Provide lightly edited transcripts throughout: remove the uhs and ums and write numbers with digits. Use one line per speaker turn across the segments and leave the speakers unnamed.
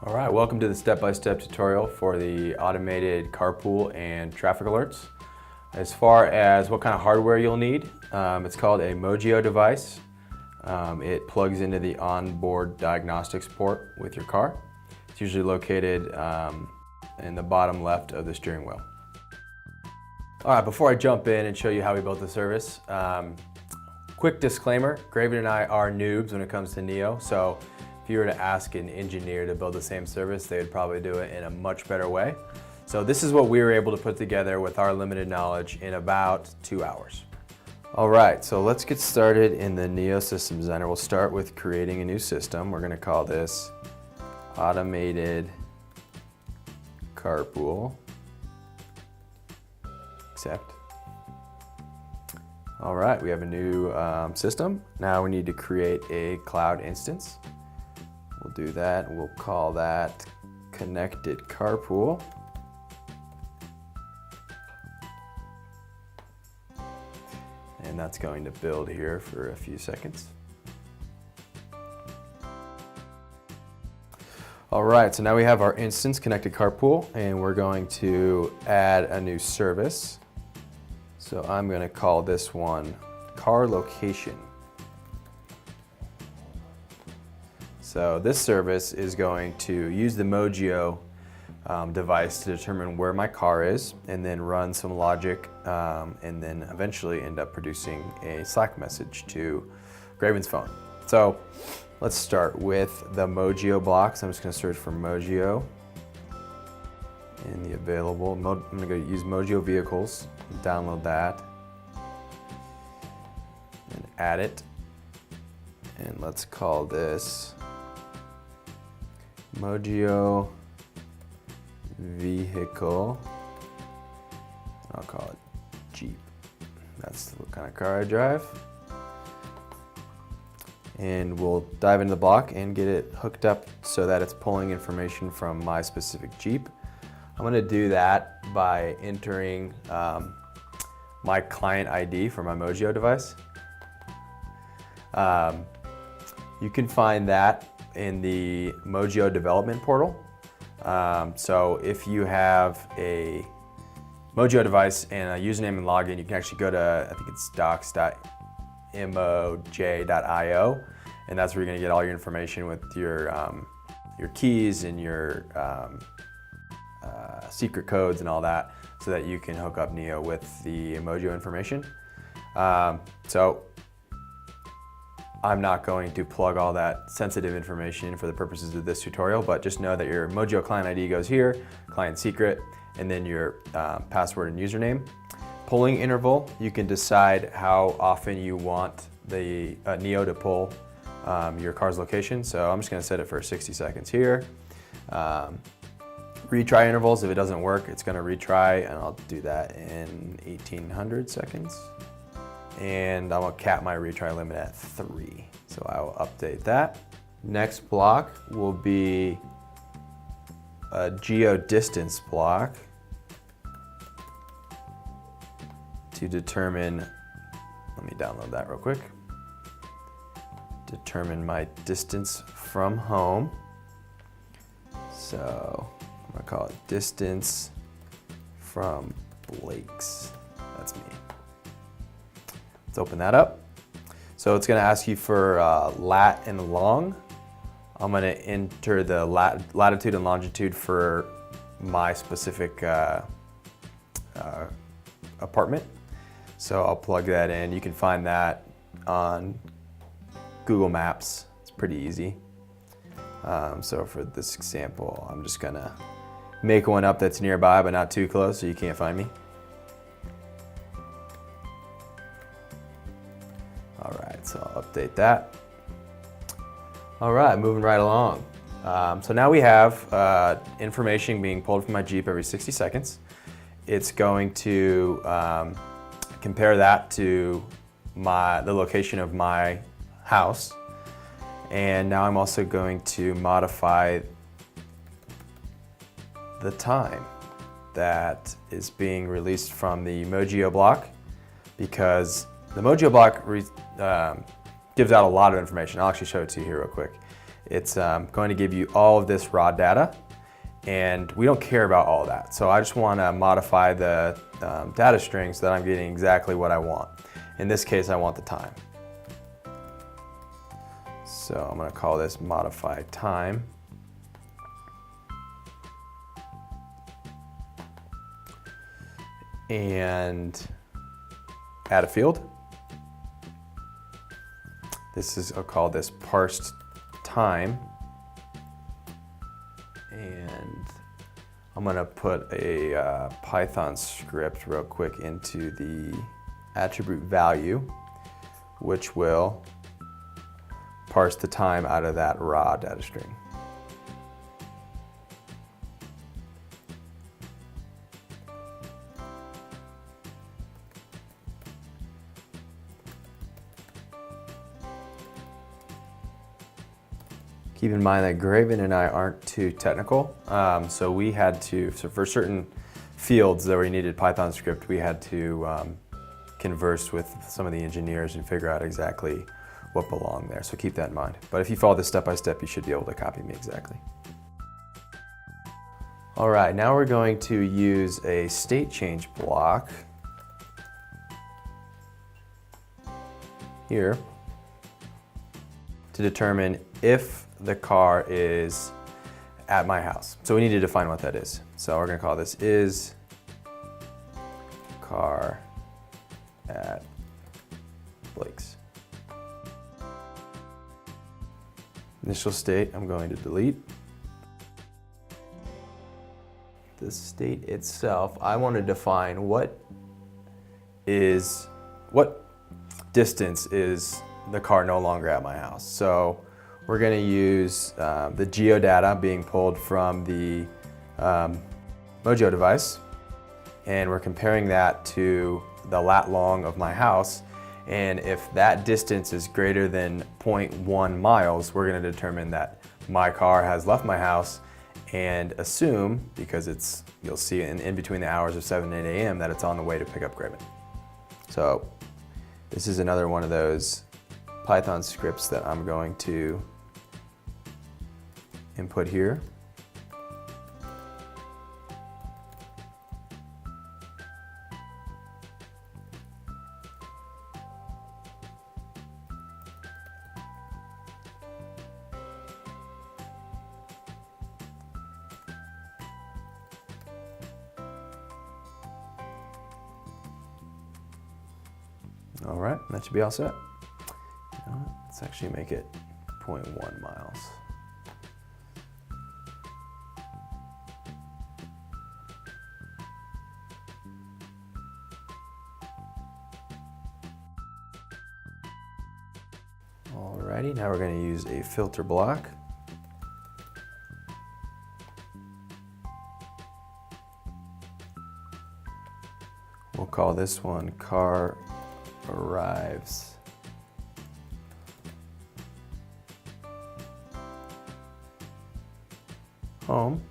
All right, welcome to the step-by-step tutorial for the automated carpool and traffic alerts. As far as what kind of hardware you'll need, it's called a Mojio device. It plugs into the onboard diagnostics port with your car. It's usually located in the bottom left of the steering wheel. All right, before I jump in and show you how we built the service, quick disclaimer, Graven and I are noobs when it comes to Neo, so if you were to ask an engineer to build the same service, they would probably do it in a much better way. So this is what we were able to put together with our limited knowledge in about 2 hours. All right, so let's get started in the Neo System Designer. We'll start with creating a new system. We're gonna call this Automated Carpool. Accept. All right, we have a new system. Now we need to create a cloud instance. We'll do that, we'll call that Connected Carpool. And that's going to build here for a few seconds. All right, so now we have our instance Connected Carpool, and we're going to add a new service. So I'm going to call this one Car Location. So this service is going to use the Mojio device to determine where my car is, and then run some logic, and then eventually end up producing a Slack message to Graven's phone. So let's start with the Mojio blocks. I'm just going to search for Mojio in the available. I'm going to go use Mojo vehicles, download that, and add it. And let's call this Mojio vehicle. I'll call it Jeep. That's what kind of car I drive. And we'll dive into the block and get it hooked up so that it's pulling information from my specific Jeep. I'm going to do that by entering my client ID for my Mojio device. You can find that in the Mojo development portal. So if you have a Mojo device and a username and login, you can actually go to, I think it's docs.moj.io, and that's where you're going to get all your information with your keys and your secret codes and all that, so that you can hook up Neo with the Mojo information. So I'm not going to plug all that sensitive information for the purposes of this tutorial, but just know that your Mojo client ID goes here, client secret, and then your password and username. Polling interval, you can decide how often you want the Neo to pull your car's location. So I'm just gonna set it for 60 seconds here. Retry intervals, if it doesn't work, it's gonna retry, and I'll do that in 1800 seconds. And I'm gonna cap my retry limit at 3. So I will update that. Next block will be a geodistance block to determine, let me download that real quick. Determine my distance from home. So I'm gonna call it distance from Blake's. That's me. Let's open that up. So it's going to ask you for lat and long. I'm going to enter the latitude and longitude for my specific apartment. So I'll plug that in. You can find that on Google Maps. It's pretty easy. So for this example, I'm just going to make one up that's nearby but not too close so you can't find me. All right, so I'll update that. All right, moving right along. So now we have information being pulled from my Jeep every 60 seconds. It's going to compare that to the location of my house. And now I'm also going to modify the time that is being released from the Mojio block, because the Mojio block gives out a lot of information. I'll actually show it to you here real quick. it's going to give you all of this raw data, and we don't care about all that. So I just want to modify the data string so that I'm getting exactly what I want. In this case, I want the time. So I'm going to call this modify time. And add a field. I'll call this Parse Time. And I'm going to put a Python script real quick into the attribute value, which will parse the time out of that raw data string. Keep in mind that Graven and I aren't too technical, so we had to, for certain fields that we needed Python script, we had to converse with some of the engineers and figure out exactly what belonged there, so keep that in mind. But if you follow this step by step, you should be able to copy me exactly. All right, now we're going to use a state change block here to determine if the car is at my house. So we need to define what that is. So we're going to call this is car at Blake's. Initial state, I'm going to delete. The state itself, I want to define what distance is the car no longer at my house. So we're going to use the geodata being pulled from the Mojo device, and we're comparing that to the lat long of my house, and if that distance is greater than 0.1 miles, we're going to determine that my car has left my house, and assume, because you'll see in between the hours of 7 and 8 a.m. that it's on the way to pick up Graven. So this is another one of those Python scripts that I'm going to input here. All right, that should be all set. Let's actually make it 0.1 miles. Alrighty, now we're going to use a filter block. We'll call this one car arrives home.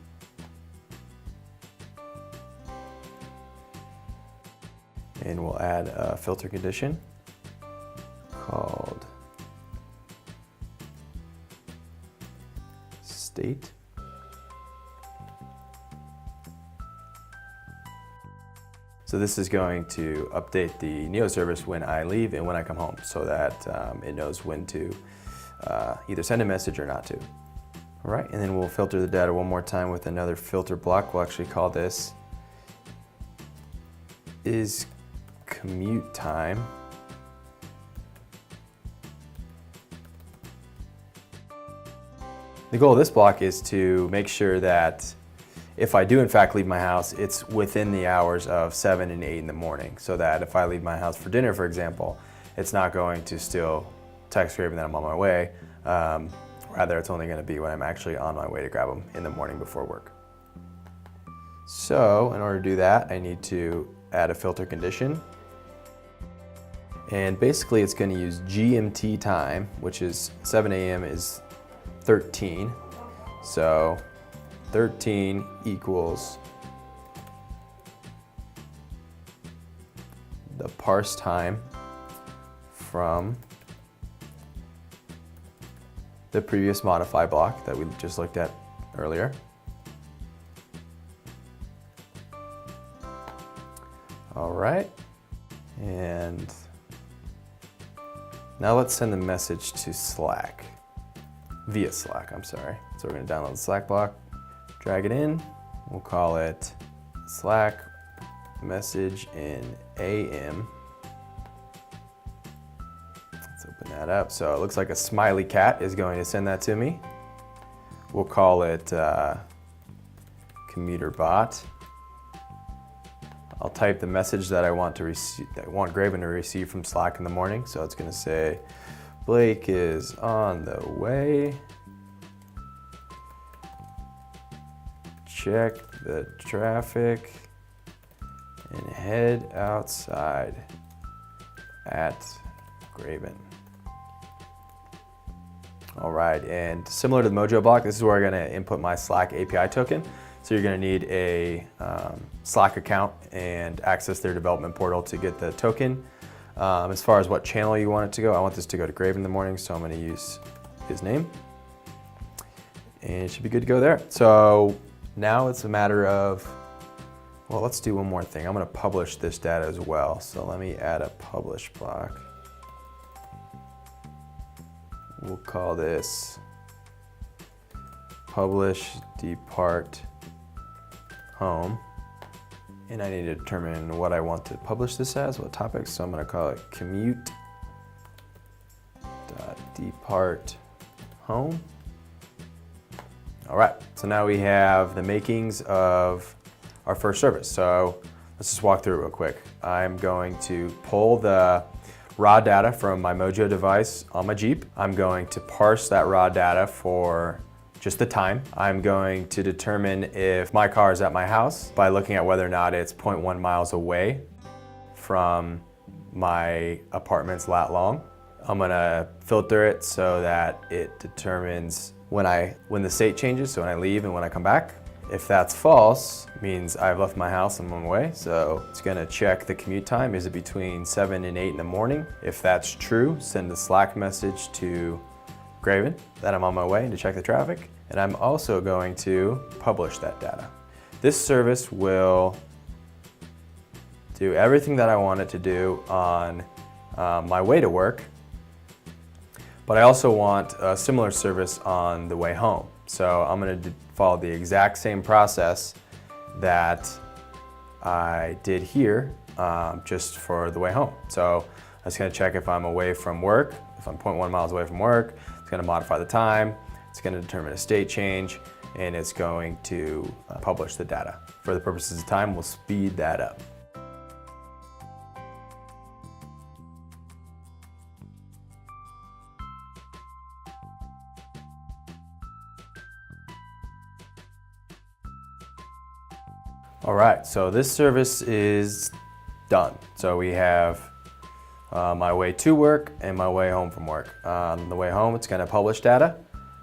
And we'll add a filter condition called state. So this is going to update the Neo service when I leave and when I come home, so that it knows when to either send a message or not to. All right, and then we'll filter the data one more time with another filter block. We'll actually call this is Commute Time. The goal of this block is to make sure that if I do in fact leave my house, it's within the hours of 7 and 8 in the morning, so that if I leave my house for dinner, for example, it's not going to still text Graven that I'm on my way. Rather, it's only going to be when I'm actually on my way to grab them in the morning before work. So in order to do that, I need to add a filter condition. And basically it's going to use GMT time, which is 7 a.m. is 13. So 13 equals the parse time from the previous modify block that we just looked at earlier. All right, and now let's send the message to Slack, via Slack, I'm sorry. So we're gonna download the Slack block, drag it in, we'll call it Slack message in AM. Let's open that up. So it looks like a smiley cat is going to send that to me. We'll call it commuter bot. I'll type the message that I want to receive, that I want Graven to receive from Slack in the morning. So it's gonna say, Blake is on the way. Check the traffic and head outside at Graven. All right, and similar to the Mojo block, this is where I'm gonna input my Slack API token. So you're gonna need a Slack account and access their development portal to get the token. As far as what channel you want it to go, I want this to go to Graven in the morning, so I'm gonna use his name. And it should be good to go there. So now it's a matter of, well, let's do one more thing. I'm gonna publish this data as well. So let me add a publish block. We'll call this publish depart home. And I need to determine what I want to publish this as, what topic. So I'm gonna call it commute.depart home. All right, so now we have the makings of our first service. So let's just walk through it real quick. I'm going to pull the raw data from my Mojo device on my Jeep. I'm going to parse that raw data for just the time. I'm going to determine if my car is at my house by looking at whether or not it's 0.1 miles away from my apartment's lat long. I'm gonna filter it so that it determines when the state changes, so when I leave and when I come back. If that's false, it means I've left my house and I'm on my way. So it's gonna check the commute time. Is it between 7 and 8 in the morning? If that's true, send a Slack message to Graven that I'm on my way to check the traffic. And I'm also going to publish that data. This service will do everything that I want it to do on my way to work, but I also want a similar service on the way home. So I'm gonna follow the exact same process that I did here, just for the way home. So I'm just gonna check if I'm away from work. If I'm 0.1 miles away from work, it's gonna modify the time, it's gonna determine a state change, and it's going to publish the data. For the purposes of time, we'll speed that up. All right, so this service is done. So we have my way to work and my way home from work. On the way home, it's gonna publish data.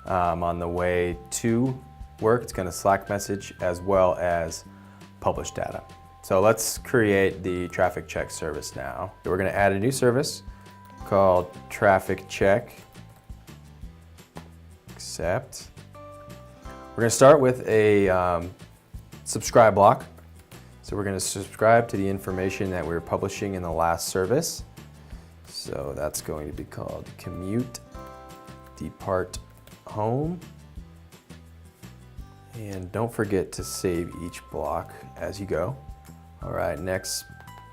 On the way to work, it's gonna Slack message as well as publish data. So let's create the traffic check service now. So we're gonna add a new service called traffic check, accept. We're gonna start with a subscribe block. So we're gonna subscribe to the information that we were publishing in the last service. So that's going to be called commute depart home. And don't forget to save each block as you go. All right, next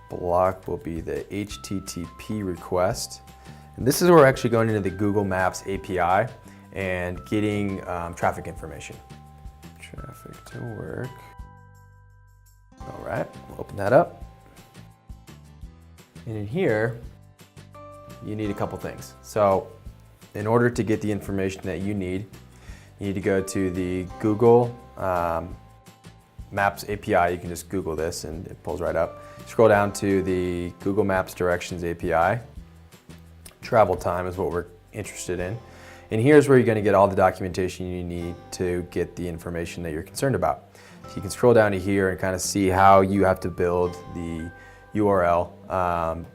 block will be the HTTP request. And this is where we're actually going into the Google Maps API and getting traffic information. Traffic to work. All right, we'll open that up. And in here, you need a couple things. So in order to get the information that you need to go to the Google Maps API. You can just Google this and it pulls right up. Scroll down to the Google Maps Directions API. Travel time is what we're interested in. And here's where you're going to get all the documentation you need to get the information that you're concerned about. So you can scroll down to here and kind of see how you have to build the URL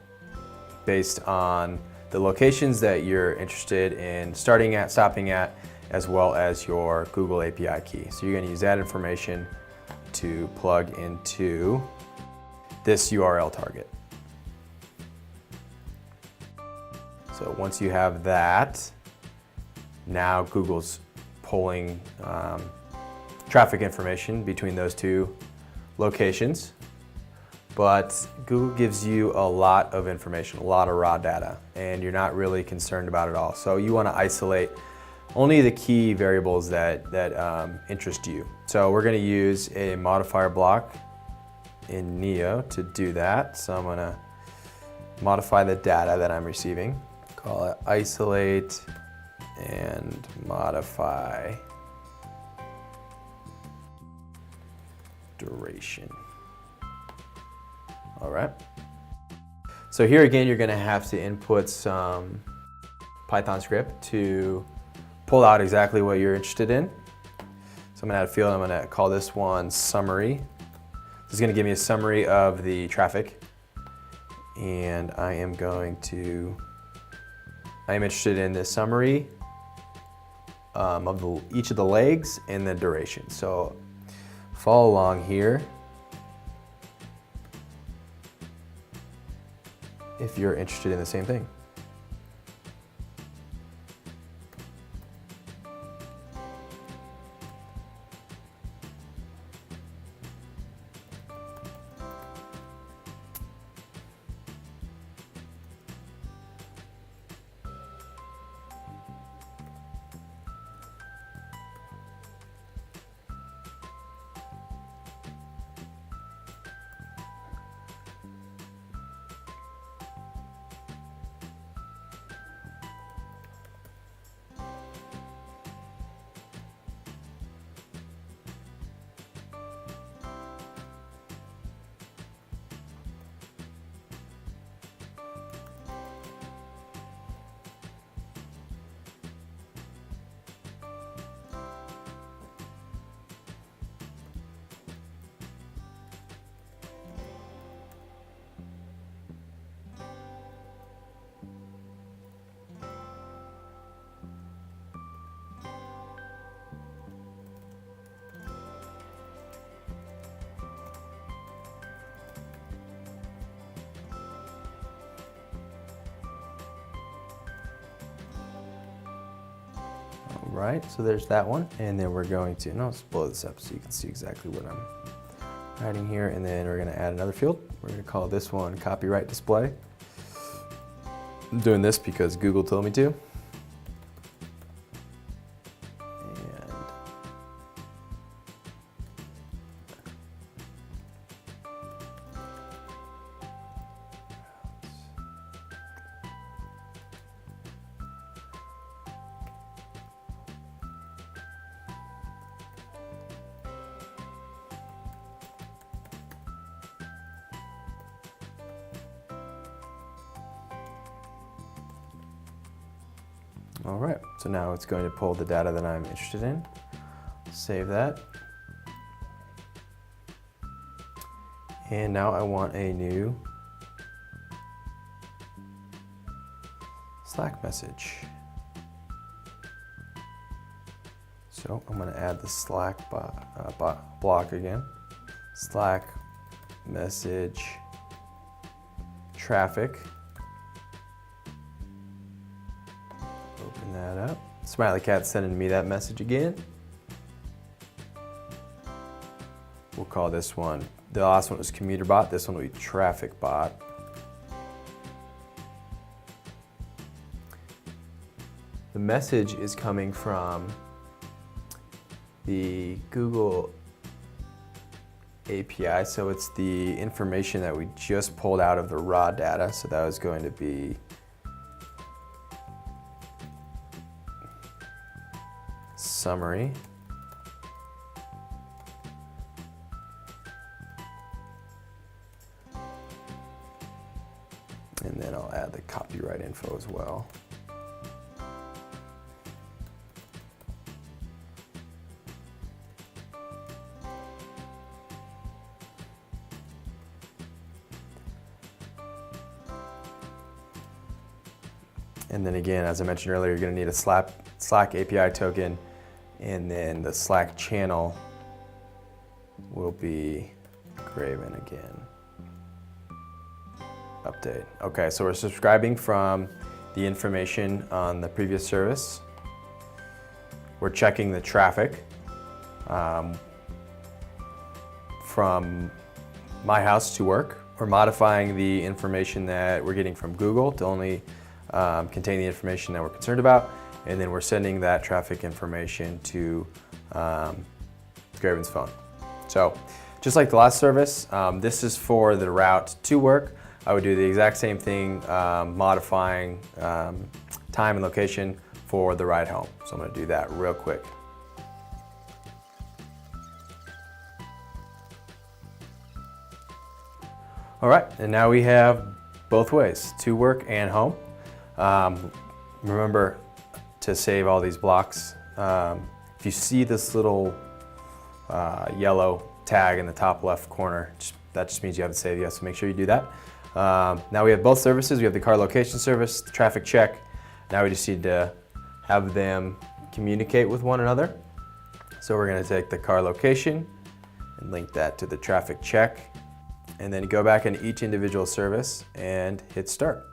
based on the locations that you're interested in starting at, stopping at, as well as your Google API key. So you're going to use that information to plug into this URL target. So once you have that, now Google's pulling traffic information between those two locations. But Google gives you a lot of information, a lot of raw data, and you're not really concerned about it all. So you want to isolate only the key variables that interest you. So we're going to use a modifier block in Neo to do that. So I'm going to modify the data that I'm receiving. Call it isolate and modify duration. All right. So here again, you're going to have to input some Python script to pull out exactly what you're interested in. So I'm going to add a field. I'm going to call this one summary. This is going to give me a summary of the traffic. And I am interested in the summary of each of the legs and the duration. So follow along here if you're interested in the same thing. Right, so there's that one, and then we're going to, let's blow this up so you can see exactly what I'm writing here, and then we're going to add another field. We're going to call this one copyright display. I'm doing this because Google told me to. All right, so now it's going to pull the data that I'm interested in. Save that. And now I want a new Slack message. So I'm going to add the Slack block again. Slack message traffic. Open that up. Smiley Cat's sending me that message again. We'll call this one, the last one was commuter bot, this one will be traffic bot. The message is coming from the Google API, so it's the information that we just pulled out of the raw data, so that was going to be summary. And then I'll add the copyright info as well. And then again, as I mentioned earlier, you're going to need a Slack API token, and then the Slack channel will be Graven again. Update. Okay, so we're subscribing from the information on the previous service. We're checking the traffic from my house to work. We're modifying the information that we're getting from Google to only contain the information that we're concerned about, and then we're sending that traffic information to Graven's phone. So just like the last service, this is for the route to work. I would do the exact same thing, modifying time and location for the ride home. So I'm going to do that real quick. All right, and now we have both ways, to work and home. Remember to save all these blocks. If you see this little yellow tag in the top left corner, that just means you haven't saved yet, so make sure you do that. Now we have both services. We have the car location service, the traffic check. Now we just need to have them communicate with one another. So we're going to take the car location and link that to the traffic check, and then go back into each individual service and hit start.